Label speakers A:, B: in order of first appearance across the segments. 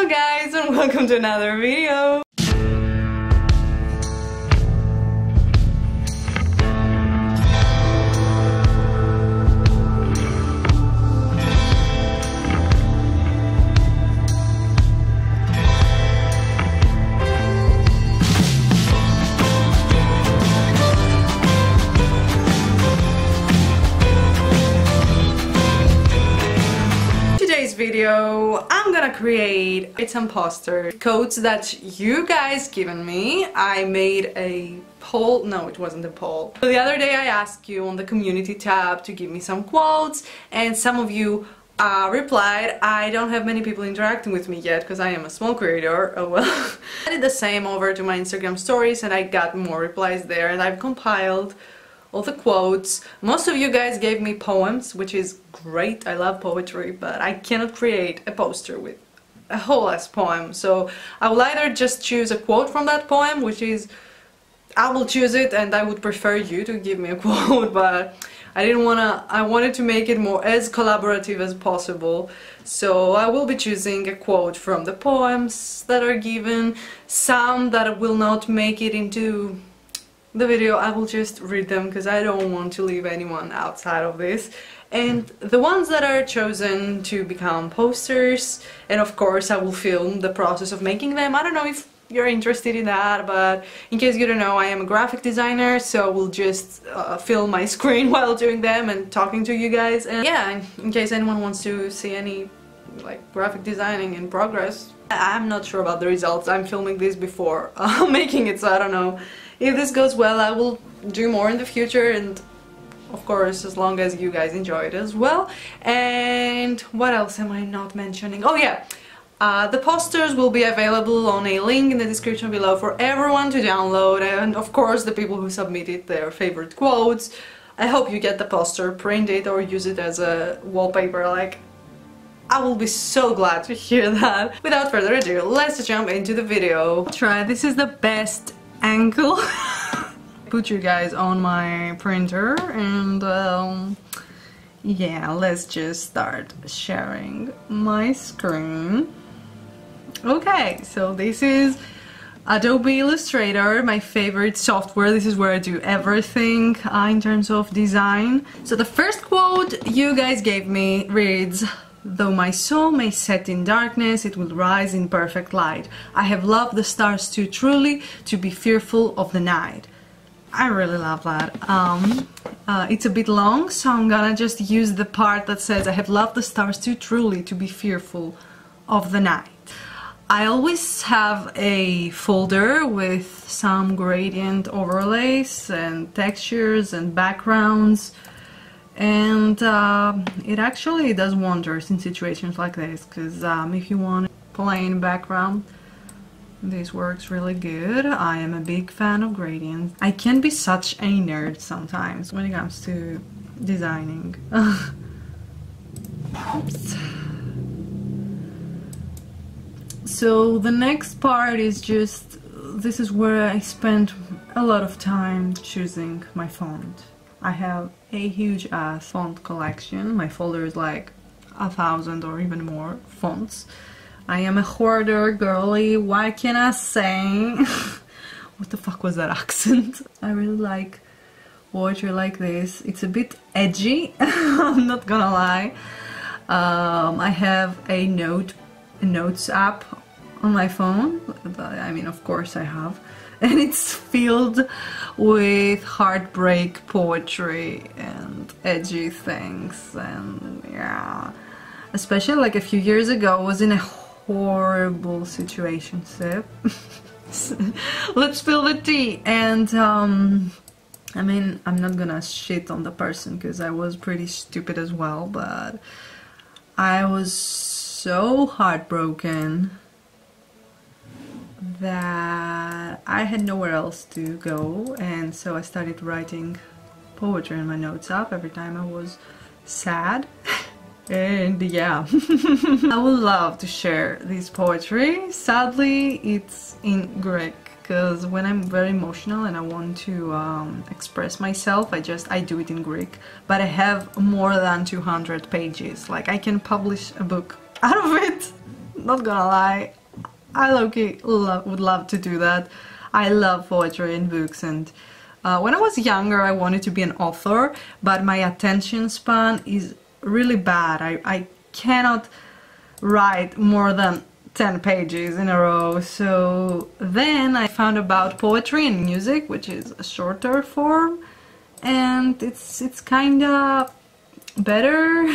A: Hello guys and welcome to another video. Video I'm gonna create some poster codes that you guys given me. I made a poll. No, it wasn't a poll. So the other day I asked you on the community tab to give me some quotes and some of you replied. I don't have many people interacting with me yet because I am a small creator. Oh well. I did the same over to my Instagram stories and I got more replies there, and I've compiled all the quotes. Most of you guys gave me poems, which is great. I love poetry, but I cannot create a poster with a whole ass poem. So I will either just choose a quote from that poem, which is, I will choose it, and I would prefer you to give me a quote, but I wanted to make it more as collaborative as possible. So I will be choosing a quote from the poems that are given. Some that will not make it into the video, I will just read them because I don't want to leave anyone outside of this. And the ones that are chosen to become posters, and of course I will film the process of making them. I don't know if you're interested in that, but in case you don't know, I am a graphic designer, so we'll just film my screen while doing them and talking to you guys. And yeah, in case anyone wants to see any like graphic designing in progress. I'm not sure about the results. I'm filming this before making it, so I don't know. If this goes well, I will do more in the future, and of course as long as you guys enjoy it as well. And what else am I not mentioning? Oh yeah, the posters will be available on a link in the description below for everyone to download, and of course the people who submitted their favorite quotes. I hope you get the poster, print it, or use it as a wallpaper. Like, I will be so glad to hear that. Without further ado, let's jump into the video. This is the best angle. Put you guys on my printer, and yeah, let's just start sharing my screen. Okay, so this is Adobe Illustrator, my favorite software. This is where I do everything in terms of design. So the first quote you guys gave me reads, "Though my soul may set in darkness, it will rise in perfect light. I have loved the stars too truly to be fearful of the night." I really love that. It's a bit long, so I'm gonna just use the part that says, "I have loved the stars too truly to be fearful of the night." I always have a folder with some gradient overlays and textures and backgrounds. And it actually does wonders in situations like this, because if you want a plain background, this works really good. I am a big fan of gradients. I can be such a nerd sometimes when it comes to designing. Oops. So the next part is just, this is where I spent a lot of time choosing my font. I have a huge ass font collection. My folder is like 1,000 or even more fonts. I am a hoarder girly, what can I say? What the fuck was that accent? I really like poetry like this. It's a bit edgy, I'm not gonna lie. I have a notes app on my phone. I mean, of course I have. And it's filled with heartbreak poetry and edgy things, and yeah. Especially like a few years ago, I was in a horrible situationship. Let's spill the tea. And I mean, I'm not gonna shit on the person because I was pretty stupid as well, but I was so heartbroken that I had nowhere else to go, and so I started writing poetry in my notes app every time I was sad. And yeah, I would love to share this poetry. Sadly, it's in Greek, because when I'm very emotional and I want to express myself, I do it in Greek. But I have more than 200 pages. Like, I can publish a book out of it. not gonna lie, I low-key would love to do that. I love poetry and books, and when I was younger I wanted to be an author, but my attention span is really bad. I cannot write more than 10 pages in a row. So then I found about poetry and music, which is a shorter form, and it's kinda better.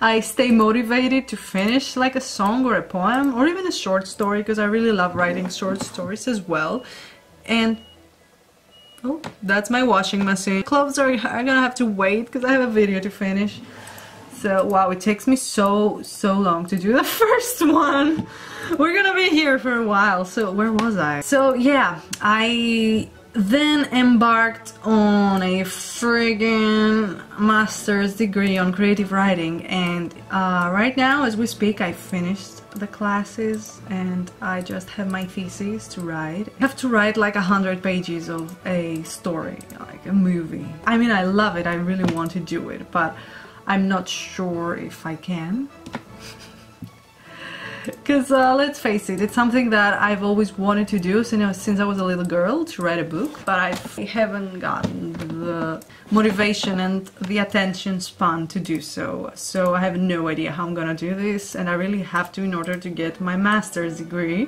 A: I stay motivated to finish like a song or a poem or even a short story, because I really love writing short stories as well. And oh, that's my washing machine. Clothes are gonna have to wait because I have a video to finish. So wow, it takes me so long to do the first one. We're gonna be here for a while. So where was I? So yeah, I then embarked on a friggin' master's degree on creative writing, and right now as we speak I finished the classes and I just have my thesis to write. I have to write like 100 pages of a story, like a movie. I mean, I love it, I really want to do it, but I'm not sure if I can. Because let's face it, it's something that I've always wanted to do since I was a little girl, to write a book, but I haven't gotten the motivation and the attention span to do so. So I have no idea how I'm gonna do this, and I really have to in order to get my master's degree.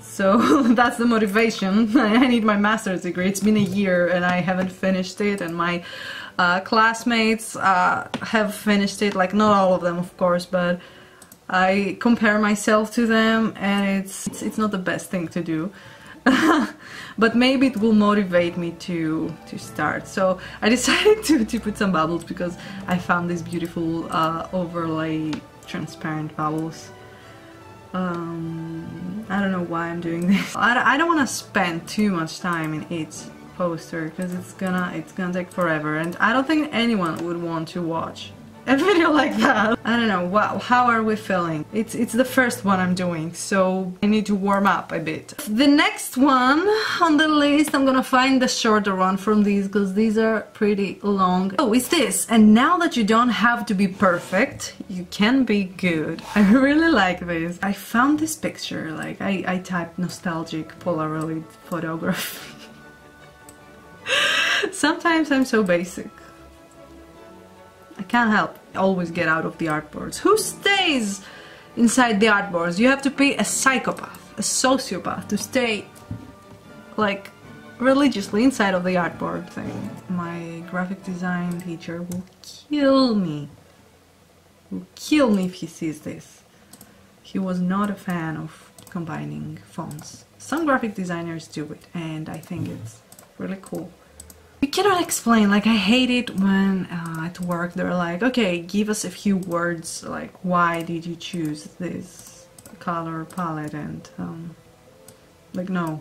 A: So that's the motivation. I need my master's degree. It's been a year and I haven't finished it, and my classmates have finished it, like not all of them of course, but I compare myself to them, and it's not the best thing to do. But maybe it will motivate me to start. So I decided to put some bubbles, because I found these beautiful overlay transparent bubbles. I don't know why I'm doing this. I don't want to spend too much time in each poster, because it's gonna take forever, and I don't think anyone would want to watch a video like that. I don't know, wow, how are we feeling? It's the first one I'm doing, so I need to warm up a bit. The next one on the list, I'm gonna find the shorter one from these, because these are pretty long. Oh, it's this. And now that you don't have to be perfect, you can be good. I really like this. I found this picture, like I typed nostalgic Polaroid photography. Sometimes I'm so basic. I can't help. I always get out of the artboards. Who stays inside the artboards? You have to be a psychopath, a sociopath to stay like religiously inside of the artboard thing. My graphic design teacher will kill me. Will kill me if he sees this. He was not a fan of combining fonts. Some graphic designers do it, and I think it's really cool. You cannot explain, like I hate it when at work they're like, okay, give us a few words, like why did you choose this color palette, and like no.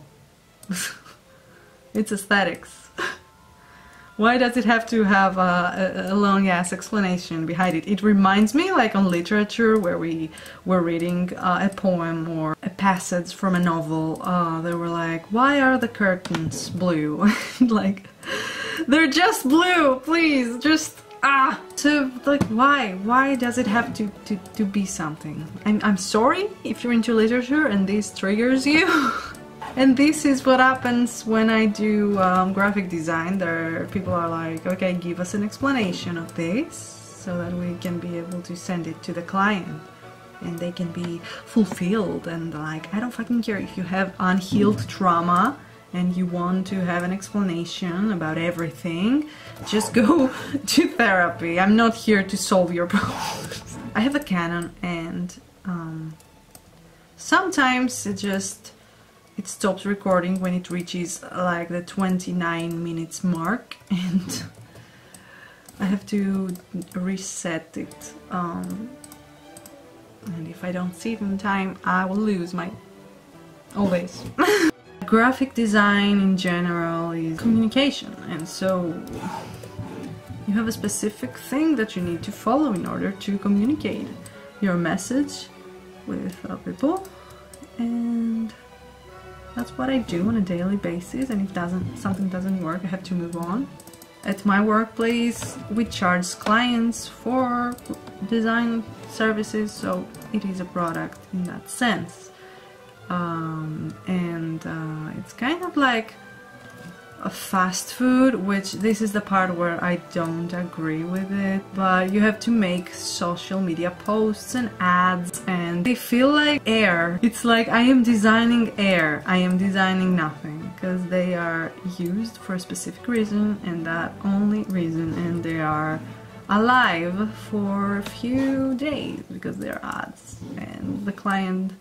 A: It's aesthetics. Why does it have to have a long ass explanation behind it? It reminds me like on literature where we were reading a poem or a passage from a novel. They were like, why are the curtains blue? Like, they're just blue, please, just so like why does it have to be something? I'm sorry if you're into literature and this triggers you. And this is what happens when I do graphic design. People are like, okay, give us an explanation of this so that we can be able to send it to the client and they can be fulfilled. And like, I don't fucking care if you have unhealed trauma and you want to have an explanation about everything, just go to therapy. I'm not here to solve your problems. I have a Canon, and sometimes it stops recording when it reaches like the 29 minutes mark, and I have to reset it, and if I don't see it in time I will lose my always. Graphic design in general is communication, and so you have a specific thing that you need to follow in order to communicate your message with people, and that's what I do on a daily basis. And if something doesn't work, I have to move on. At my workplace, we charge clients for design services, so it is a product in that sense. It's kind of like a fast food, which this is the part where I don't agree with it, but you have to make social media posts and ads and they feel like air. It's like I am designing air, I am designing nothing, because they are used for a specific reason and that only reason, and they are alive for a few days because they're ads and the client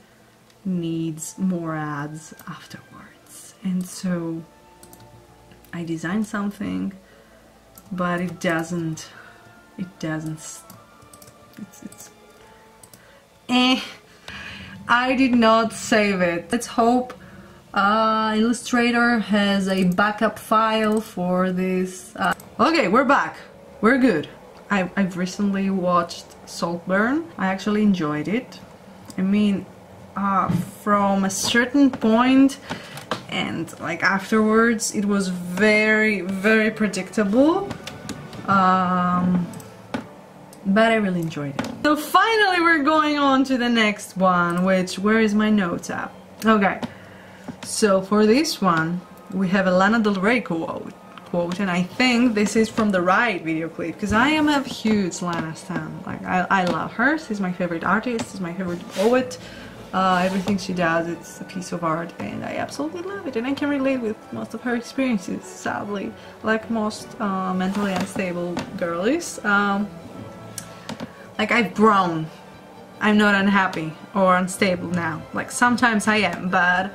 A: needs more ads afterwards. And so I design something, but it's I did not save it. Let's hope Illustrator has a backup file for this. Okay, we're back. We're good. I've recently watched Saltburn. I actually enjoyed it. I mean, from a certain point and like afterwards it was very predictable, but I really enjoyed it. So finally we're going on to the next one, which, where is my notes app? Okay, so for this one we have a Lana Del Rey quote, and I think this is from the right video clip, because I am a huge Lana stan. Like I love her. She's my favorite artist, she's my favorite poet. Everything she does, it's a piece of art, and I absolutely love it, and I can relate with most of her experiences, sadly, like most mentally unstable girlies. Like, I've grown. I'm not unhappy or unstable now. Like, sometimes I am, but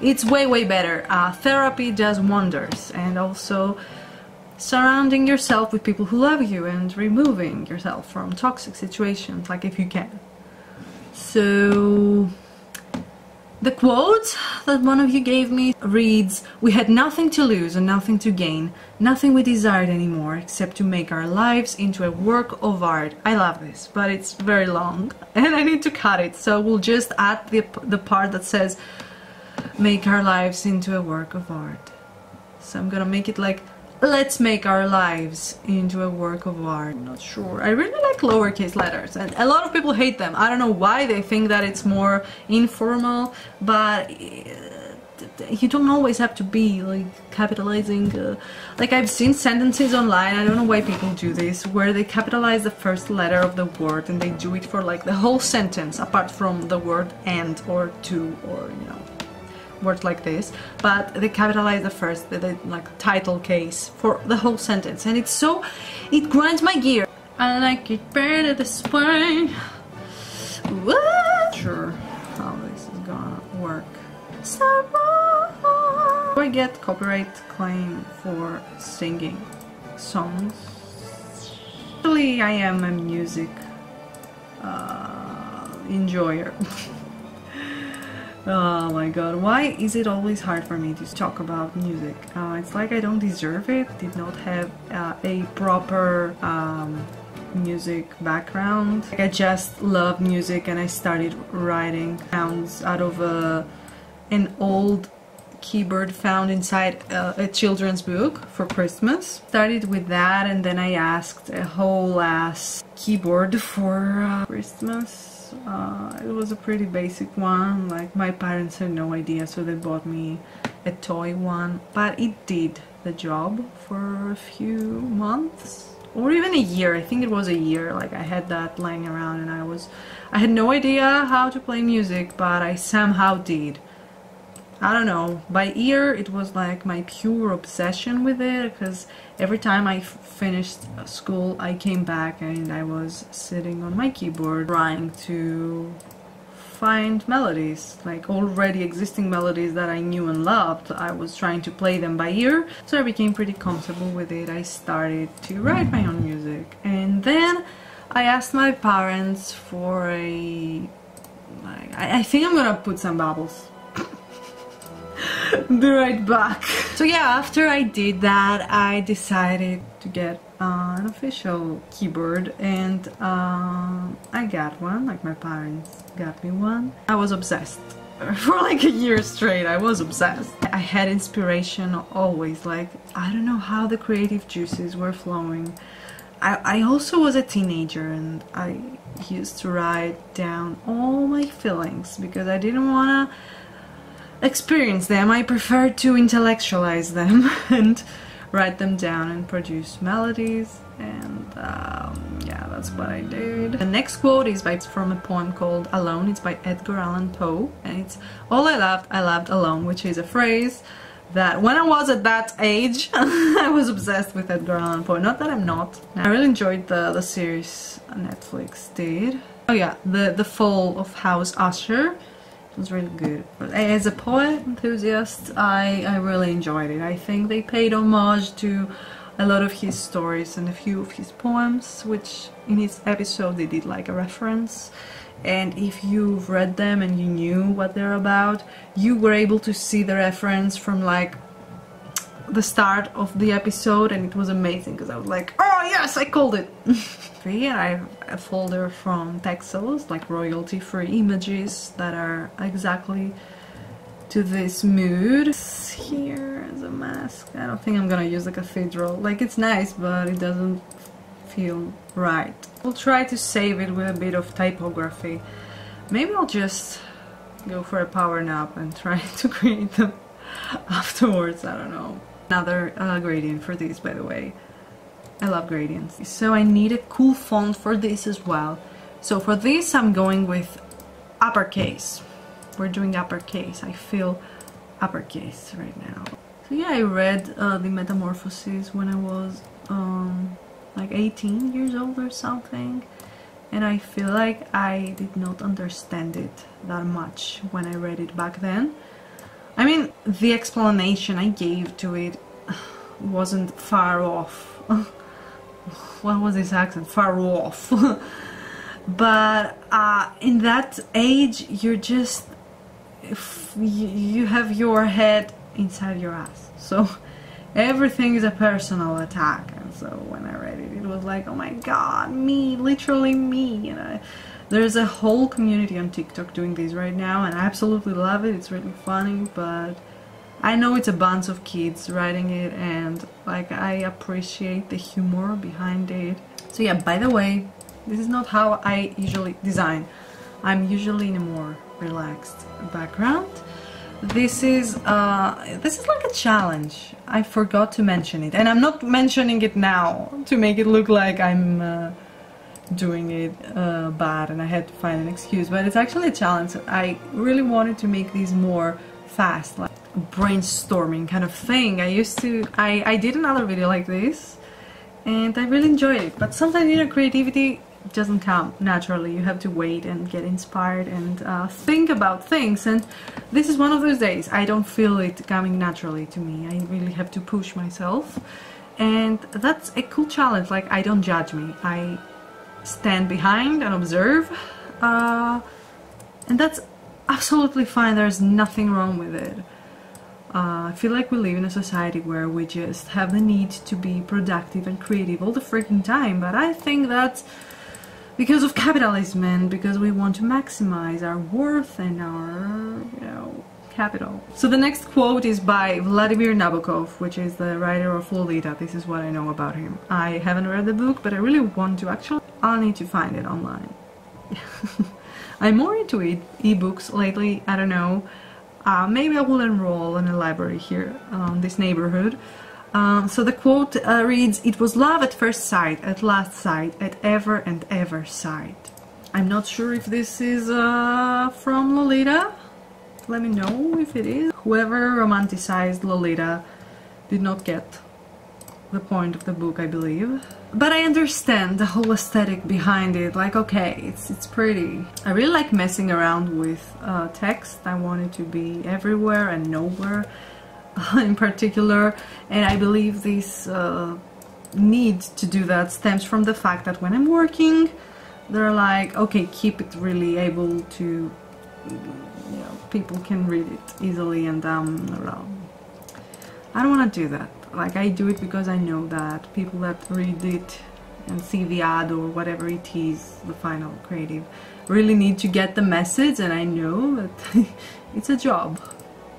A: it's way better. Therapy does wonders, and also surrounding yourself with people who love you and removing yourself from toxic situations, like if you can. So the quote that one of you gave me reads, "We had nothing to lose and nothing to gain, nothing we desired anymore except to make our lives into a work of art." I love this, but it's very long and I need to cut it, so we'll just add the part that says make our lives into a work of art. So I'm gonna make it like, let's make our lives into a work of art. I'm not sure. I really like lowercase letters, and a lot of people hate them. I don't know why. They think that it's more informal, but you don't always have to be like capitalizing. Like, I've seen sentences online, I don't know why people do this, where they capitalize the first letter of the word and they do it for like the whole sentence, apart from the word and or to or, you know, words like this, but they capitalize the first, the like title case for the whole sentence, and it's so, it grinds my gear. I like it better this way. What? Sure how this is gonna work. So do I get copyright claim for singing songs? Actually, I am a music enjoyer. Oh my god, why is it always hard for me to talk about music? It's like I don't deserve it. Did not have a proper music background. Like, I just love music, and I started writing sounds out of an old keyboard found inside a children's book for Christmas. Started with that, and then I asked a whole ass keyboard for Christmas. It was a pretty basic one, like my parents had no idea, so they bought me a toy one, but it did the job for a few months or even a year. I think it was a year. Like, I had that lying around, and I had no idea how to play music, but I somehow did. I don't know, by ear it was like my pure obsession with it, because every time I finished school I came back and I was sitting on my keyboard trying to find melodies, like already existing melodies that I knew and loved. I was trying to play them by ear, so I became pretty comfortable with it. I started to write my own music, and then I asked my parents for a... I think I'm gonna put some bubbles. Be right back. So yeah, after I did that, I decided to get an official keyboard, and I got one. Like, my parents got me one. I was obsessed. for like a year straight. I was obsessed. I had inspiration always, like I don't know how the creative juices were flowing. I also was a teenager and I used to write down all my feelings because I didn't want to experience them. I preferred to intellectualize them and write them down and produce melodies, and yeah, that's what I did. The next quote is from a poem called Alone. It's by Edgar Allan Poe, and it's all I loved alone, which is a phrase that when I was at that age I was obsessed with Edgar Allan Poe. Not that I'm not. I really enjoyed the series Netflix did. Oh yeah, the Fall of House Usher. It was really good. But as a poet enthusiast, I really enjoyed it. I think they paid homage to a lot of his stories and a few of his poems, which in his episode they did like a reference. And if you've read them and you knew what they're about, you were able to see the reference from like the start of the episode, and it was amazing because I was like, oh yes, I called it. And I have a folder from Texels, like royalty-free images that are exactly to this mood. Here is a mask. I don't think I'm gonna use the cathedral. Like, it's nice, but it doesn't feel right. I'll try to save it with a bit of typography. Maybe I'll just go for a power nap and try to create them afterwards. I don't know. Another gradient for this, by the way. I love gradients. So I need a cool font for this as well. So for this I'm going with uppercase. We're doing uppercase. I feel uppercase right now. So yeah, I read the Metamorphoses when I was like 18 years old or something, and I feel like I did not understand it that much when I read it back then. I mean, the explanation I gave to it wasn't far off. What was this accent? Far off. But in that age, you're just, you have your head inside your ass, so everything is a personal attack. And so when I read it, it was like, oh my god, me, literally me. And there's a whole community on TikTok doing this right now, and I absolutely love it. It's really funny, but I know it's a bunch of kids writing it, and like, I appreciate the humor behind it. So yeah, by the way, this is not how I usually design. I'm usually in a more relaxed background. This is like a challenge. I forgot to mention it, and I'm not mentioning it now to make it look like I'm doing it bad and I had to find an excuse, but it's actually a challenge. I really wanted to make these more fast, like brainstorming kind of thing. I did another video like this and I really enjoyed it, but sometimes, you know, creativity doesn't come naturally. You have to wait and get inspired and think about things, and this is one of those days. I don't feel it coming naturally to me. I really have to push myself, and that's a cool challenge. Like, I don't judge me. I stand behind and observe, and that's absolutely fine. There's nothing wrong with it. I feel like we live in a society where we just have the need to be productive and creative all the freaking time, but I think that's because of capitalism and because we want to maximize our worth and our, you know, capital. So the next quote is by Vladimir Nabokov, which is the writer of Lolita. This is what I know about him. I haven't read the book, but I really want to. Actually, I'll need to find it online. I'm more into e-books lately. I don't know. Maybe I will enroll in a library here in this neighborhood. So the quote reads, "It was love at first sight, at last sight, at ever and ever sight." I'm not sure if this is from Lolita. Let me know if it is. Whoever romanticized Lolita did not get the point of the book, I believe. But I understand the whole aesthetic behind it. Like, okay, it's pretty. I really like messing around with text. I want it to be everywhere and nowhere in particular, and I believe this need to do that stems from the fact that when I'm working, they're like, okay, keep it really able to, you know, people can read it easily, and I don't want to do that. Like, I do it because I know that people that read it and see the ad or whatever it is, the final creative, really need to get the message, and I know that it's a job.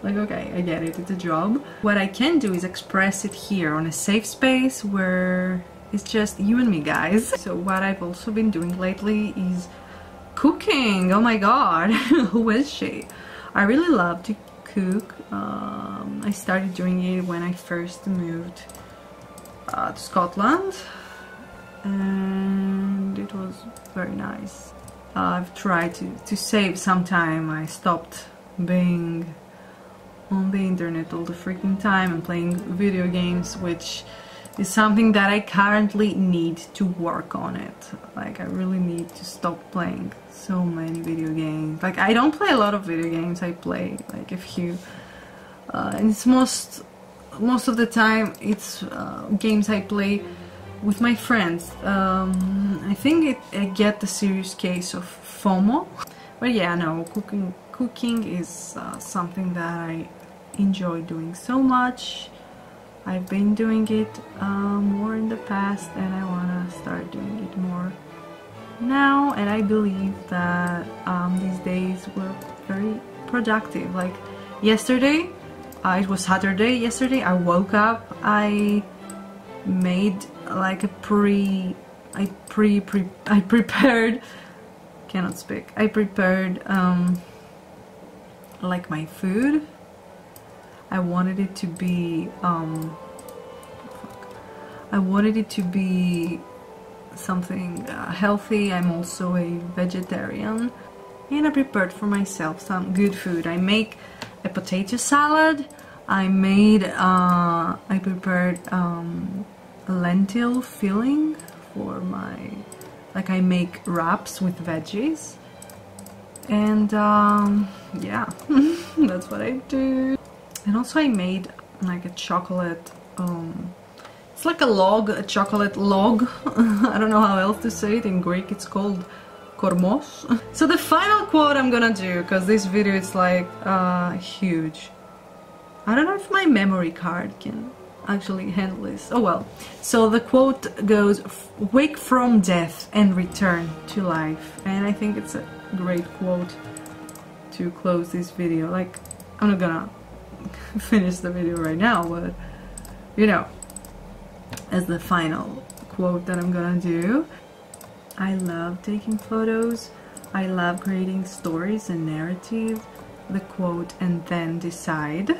A: Like, okay, I get it, it's a job. What I can do is express it here on a safe space where it's just you and me, guys. So what I've also been doing lately is cooking. Oh my god, who is she? I really love to cook. I started doing it when I first moved to Scotland, and it was very nice. I've tried to save some time. I stopped being on the internet all the freaking time and playing video games, which is something that I currently need to work on it. Like, I really need to stop playing so many video games. Like, I don't play a lot of video games, I play like a few. And it's most of the time it's games I play with my friends. I think I get the serious case of FOMO. But yeah, no, cooking is something that I enjoy doing so much. I've been doing it more in the past, and I wanna start doing it more now. And I believe that these days were very productive. Like yesterday, it was Saturday. Yesterday, I woke up. I made like I prepared. Cannot speak. I prepared like my food. I wanted it to be something healthy. I'm also a vegetarian, and I prepared for myself some good food. I make a potato salad. I prepared a lentil filling for my, like, I make wraps with veggies, and yeah, that's what I do. And also I made like a chocolate, it's like a chocolate log. I don't know how else to say it. In Greek it's called kormos. So the final quote I'm gonna do, because this video is like huge. I don't know if my memory card can actually handle this. Oh well. So the quote goes, "Wake from death and return to life." And I think it's a great quote to close this video. Like, I'm not gonna finish the video right now, but you know, as the final quote that I'm gonna do, I love taking photos. I love creating stories and narrative. The quote, "and then decide."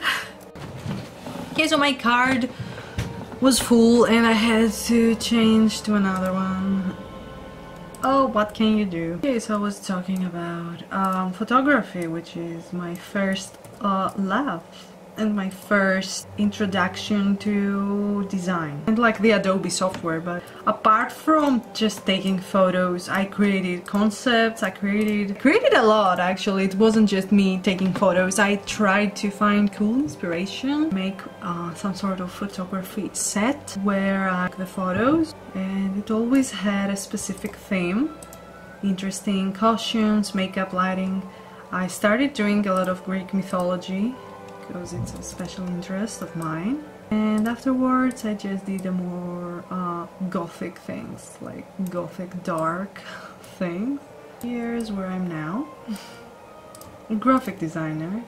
A: Okay, so my card was full and I had to change to another one. Oh, what can you do? Okay, so I was talking about photography, which is my first love and my first introduction to design, and like the Adobe software. But apart from just taking photos, I created concepts. I created a lot, actually. It wasn't just me taking photos. I tried to find cool inspiration, make some sort of photography set where I took the photos, and it always had a specific theme. Interesting costumes, makeup, lighting. I started doing a lot of Greek mythology because it's a special interest of mine, and afterwards I just did a more gothic things, like gothic dark things. Here's where I'm now, a graphic designer.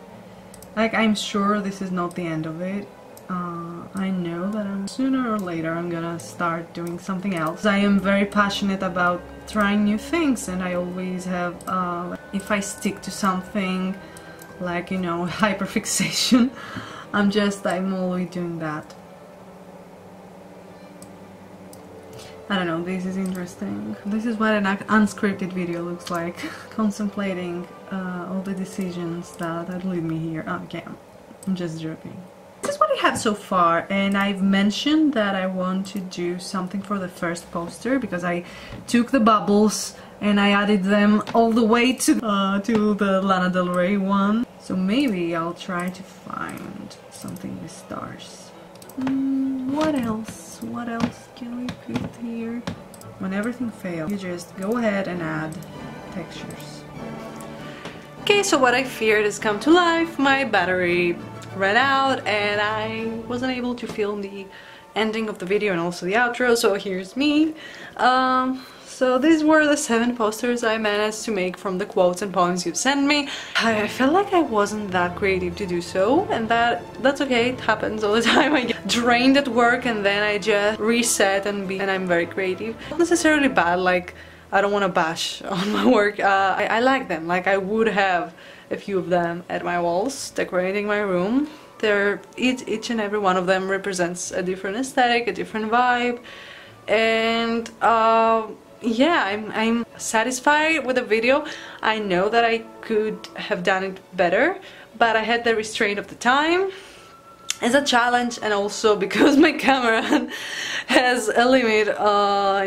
A: Like, I'm sure this is not the end of it. I know that sooner or later I'm gonna start doing something else. I am very passionate about trying new things, and I always have, if I stick to something, like, you know, hyperfixation, I'm always doing that. I don't know, this is interesting. This is what an unscripted video looks like. Contemplating all the decisions that lead me here. Oh, okay, I'm just joking. This is what I have so far, and I've mentioned that I want to do something for the first poster, because I took the bubbles and I added them all the way to the Lana Del Rey one. So maybe I'll try to find something with stars. What else? What else can we put here? When everything fails, you just go ahead and add textures. Okay, so what I feared has come to life. My battery ran out and I wasn't able to film the ending of the video and also the outro, so here's me. So these were the 7 posters I managed to make from the quotes and poems you sent me. I felt like I wasn't that creative to do so, and that's okay, it happens all the time. I get drained at work and then I just reset and I'm very creative. Not necessarily bad, like I don't want to bash on my work. I like them, like I would have a few of them at my walls, decorating my room. Each and every one of them represents a different aesthetic, a different vibe, and yeah, I'm satisfied with the video. I know that I could have done it better, but I had the restraint of the time. It's a challenge, and also because my camera has a limit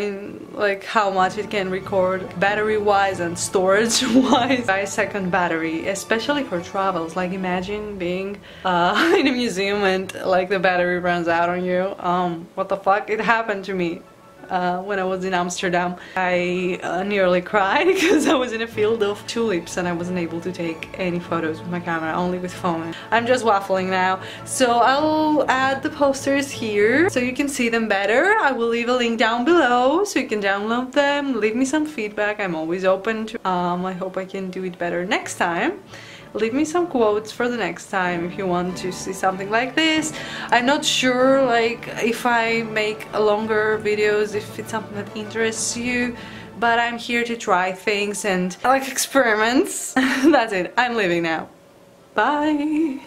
A: in like how much it can record battery wise and storage wise. I second battery, especially for travels. Like imagine being in a museum and like the battery runs out on you. What the fuck? It happened to me when I was in Amsterdam. I nearly cried because I was in a field of tulips and I wasn't able to take any photos with my camera, only with phone. I'm just waffling now. So I'll add the posters here so you can see them better. I will leave a link down below so you can download them, leave me some feedback. I'm always open to I hope I can do it better next time. Leave me some quotes for the next time if you want to see something like this. I'm not sure like if I make longer videos, if it's something that interests you, but I'm here to try things and I like experiments. That's it. I'm leaving now. Bye!